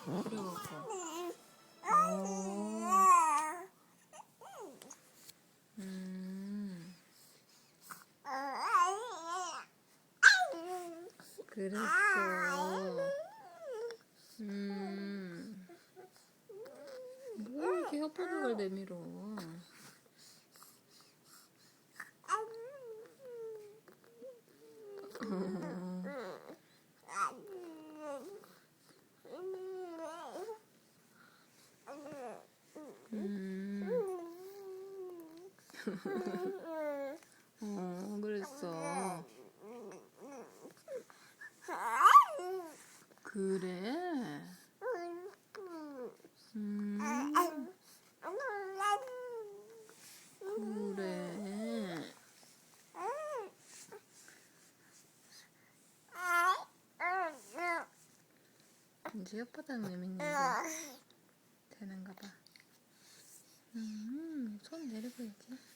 그래갖고. 그랬어. 뭐 이렇게 혓바닥을 내밀어. 그랬어. 그래. 그래. 이제 혓바닥 내밀는 게 되는가 봐. 손 내려보야지.